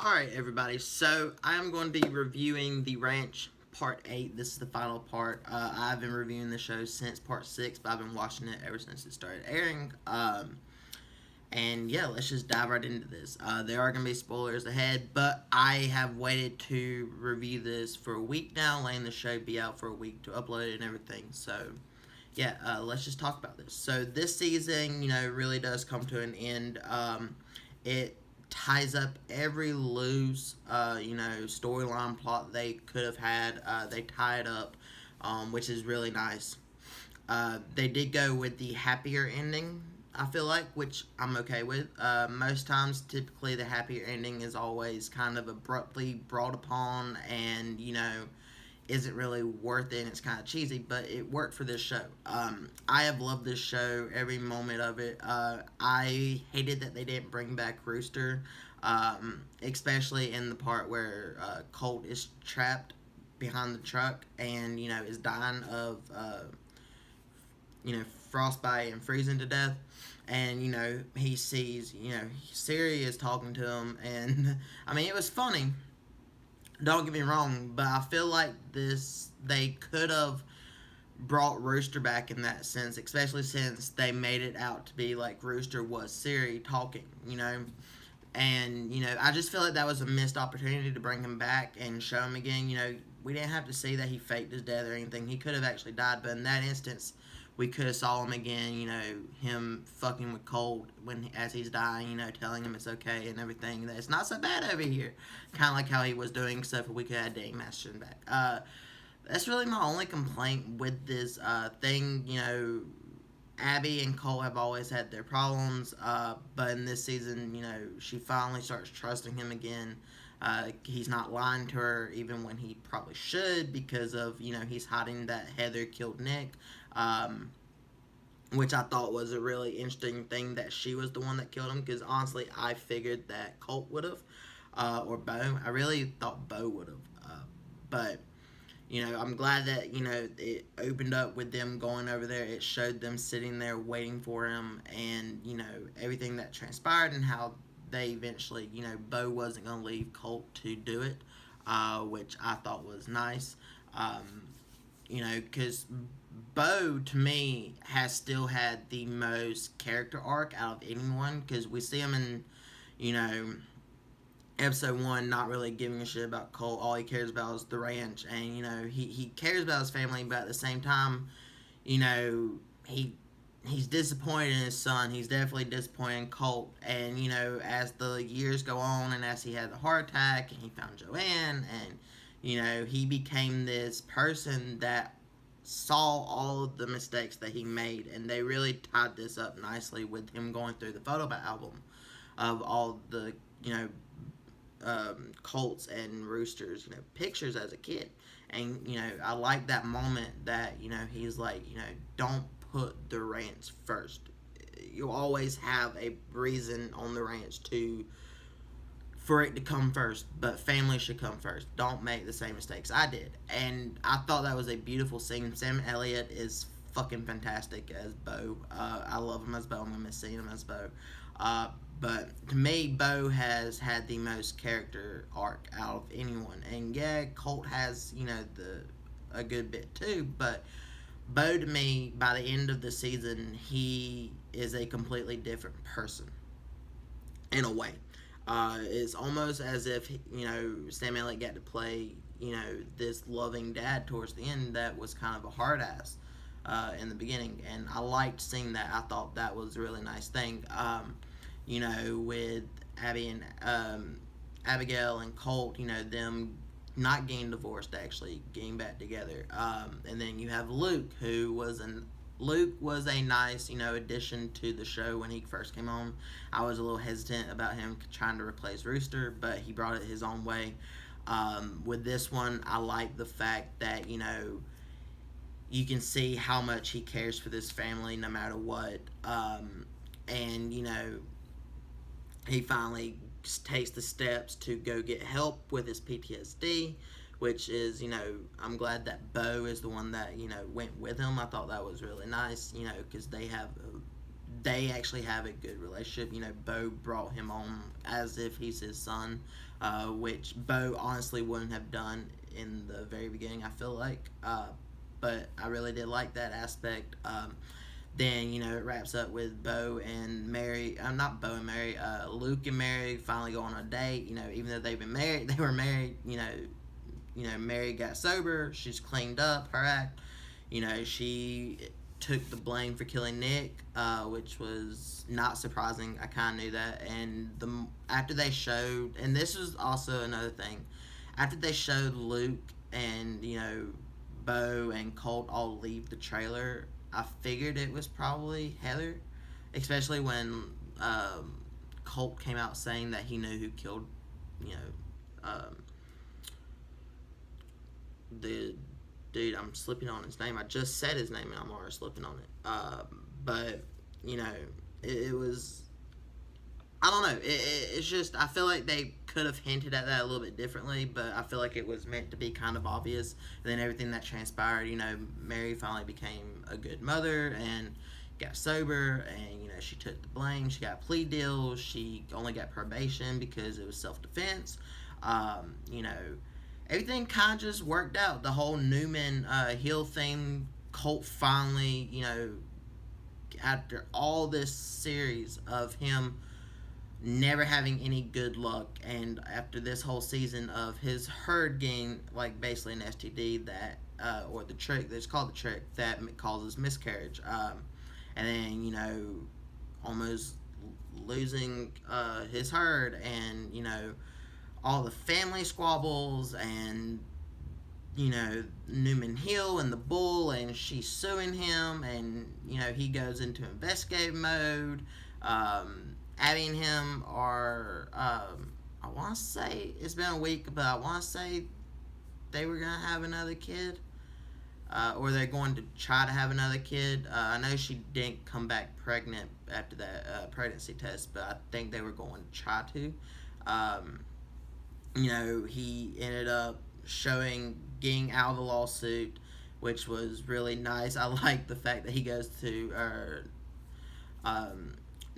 Alright, everybody, so I am going to be reviewing The Ranch Part 8. This is the final part. I've been reviewing the show since Part 6, but I've been watching it ever since it started airing. And yeah, let's just dive right into this. There are going to be spoilers ahead, but I have waited to review this for a week now, letting the show be out for a week to upload it and everything. So yeah, let's just talk about this. So this season, really does come to an end. It ties up every loose, storyline plot they could have had. They tie it up, which is really nice. They did go with the happier ending, I feel like, which I'm okay with. Most times, typically, the happier ending is always kind of abruptly brought upon and, isn't really worth it and it's kind of cheesy, but it worked for this show. I have loved this show, every moment of it. I hated that they didn't bring back Rooster, especially in the part where Colt is trapped behind the truck and, is dying of, frostbite and freezing to death. And, he sees, Siri is talking to him, and, I mean, it was funny, don't get me wrong, but I feel like they could have brought Rooster back in that sense, especially since they made it out to be like Rooster was Siri talking, And, I just feel like that was a missed opportunity to bring him back and show him again. We didn't have to see that he faked his death or anything. He could have actually died, but in that instance, we could have saw him again, him fucking with Colt as he's dying, telling him it's okay and everything, that it's not so bad over here. Kind of like how he was doing, except for we could have Dave Masterson back. That's really my only complaint with this thing. Abby and Cole have always had their problems, but in this season, she finally starts trusting him again. He's not lying to her even when he probably should because of, he's hiding that Heather killed Nick, which I thought was a really interesting thing that she was the one that killed him, because honestly, I figured that Colt would have, or Bo. I really thought Bo would have, but I'm glad that, it opened up with them going over there. It showed them sitting there waiting for him and, everything that transpired and how they eventually, Bo wasn't going to leave Colt to do it, which I thought was nice. Because Bo, to me, has still had the most character arc out of anyone, because we see him in, episode 1 not really giving a shit about Colt. All he cares about is the ranch, and he cares about his family, but at the same time, he's disappointed in his son. He's definitely disappointed in Colt, and as the years go on and as he had the heart attack and he found Joanne, and he became this person that saw all of the mistakes that he made, and they really tied this up nicely with him going through the photo album of all the Colts and Roosters, pictures as a kid. And, I like that moment that, he's like, don't put the ranch first. You'll always have a reason on the ranch for it to come first, but family should come first. Don't make the same mistakes I did. And I thought that was a beautiful scene. Sam Elliott is fucking fantastic as Bo. I love him as Bo. I'm going to miss seeing him as Bo. But to me, Bo has had the most character arc out of anyone. And yeah, Colt has, a good bit too. But Bo, to me, by the end of the season, he is a completely different person. In a way. It's almost as if, Sam Elliott got to play, this loving dad towards the end that was kind of a hard ass in the beginning. And I liked seeing that. I thought that was a really nice thing. With Abby and Abigail and Colt, them not getting divorced, actually getting back together. And then you have Luke, Luke was a nice, addition to the show when he first came on. I was a little hesitant about him trying to replace Rooster, but he brought it his own way. With this one, I like the fact that, you can see how much he cares for this family no matter what. And, he finally takes the steps to go get help with his PTSD, which is, I'm glad that Bo is the one that, went with him. I thought that was really nice, because they have a they actually have a good relationship. You know, Bo brought him on as if he's his son, which Bo honestly wouldn't have done in the very beginning, I feel like. But I really did like that aspect. Then, you know, it wraps up with Bo and Mary. Not Bo and Mary. Luke and Mary finally go on a date. You know, even though they've been married, they were married. You know, Mary got sober. She's cleaned up her act. You know, she took the blame for killing Nick, which was not surprising. I kind of knew that. And after they showed, and this was also another thing, after they showed Luke and, you know, Bo and Colt all leave the trailer, I figured it was probably Heather, especially when Colt came out saying that he knew who killed, you know, the dude. I'm slipping on his name. I just said his name and I'm already slipping on it. But, you know, it was, I don't know. It's just, I feel like they could have hinted at that a little bit differently, but I feel like it was meant to be kind of obvious. And then everything that transpired, you know, Mary finally became a good mother and got sober, and, you know, she took the blame. She got a plea deal. She only got probation because it was self-defense. You know, everything kind of just worked out. The whole Newman Hill thing, Colt finally, you know, after all this series of him never having any good luck, and after this whole season of his herd getting, like, basically an STD that, or the trick, that's called the trick, that causes miscarriage, and then, you know, almost losing his herd, and, you know, all the family squabbles, and, you know, Newman Hill and the bull, and she's suing him, and, you know, he goes into investigative mode. Abby and him are, I want to say, it's been a week, but I want to say they were going to have another kid, or they're going to try to have another kid. I know she didn't come back pregnant after that pregnancy test, but I think they were going to try to. You know, he ended up getting out of the lawsuit, which was really nice. I like the fact that he goes to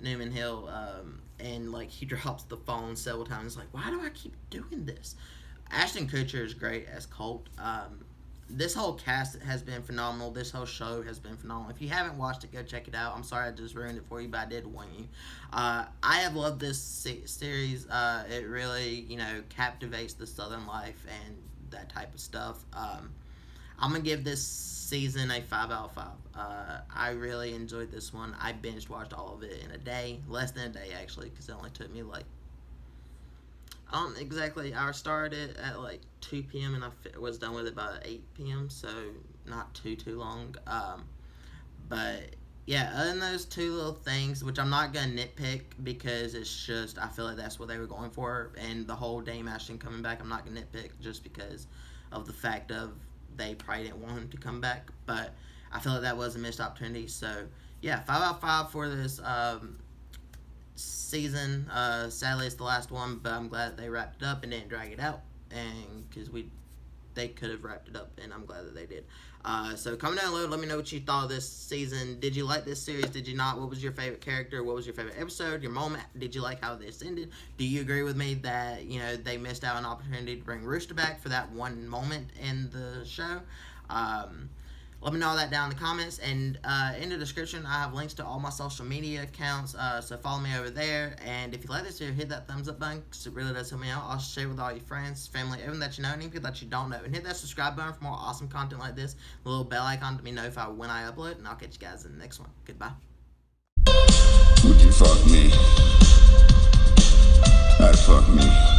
Newman Hill, and, like, he drops the phone several times. Like, why do I keep doing this? Ashton Kutcher is great as Colt. This whole cast has been phenomenal. This whole show has been phenomenal. If you haven't watched it, go check it out. I'm sorry I just ruined it for you, but I did warn you. I have loved this series. It really, you know, captivates the Southern life and that type of stuff. I'm going to give this season a 5 out of 5. I really enjoyed this one. I binge watched all of it in a day. Less than a day, actually, because it only took me, like, exactly. I started at, like, 2 p.m. and I was done with it by 8 p.m., so not too long. But, yeah, other than those two little things, which I'm not going to nitpick because it's just, I feel like that's what they were going for. And the whole Dame Ashton coming back, I'm not going to nitpick just because of the fact of they probably didn't want him to come back. But I feel like that was a missed opportunity. So, yeah, 5 out of 5 for this season. Sadly, it's the last one, but I'm glad that they wrapped it up and didn't drag it out, and because they could have wrapped it up, and I'm glad that they did. So comment down below, let me know what you thought of this season. Did you like this series? Did you not? What was your favorite character? What was your favorite episode? Your moment? Did you like how this ended? Do you agree with me that, you know, they missed out on an opportunity to bring Rooster back for that one moment in the show? Let me know all that down in the comments, and in the description I have links to all my social media accounts, so follow me over there. And if you like this video, hit that thumbs up button because it really does help me out. Also share with all your friends, family, everyone that you know, and even people that you don't know, and hit that subscribe button for more awesome content like this, the little bell icon to be notified when I upload, and I'll catch you guys in the next one. Goodbye. Would you fuck me? I'd fuck me.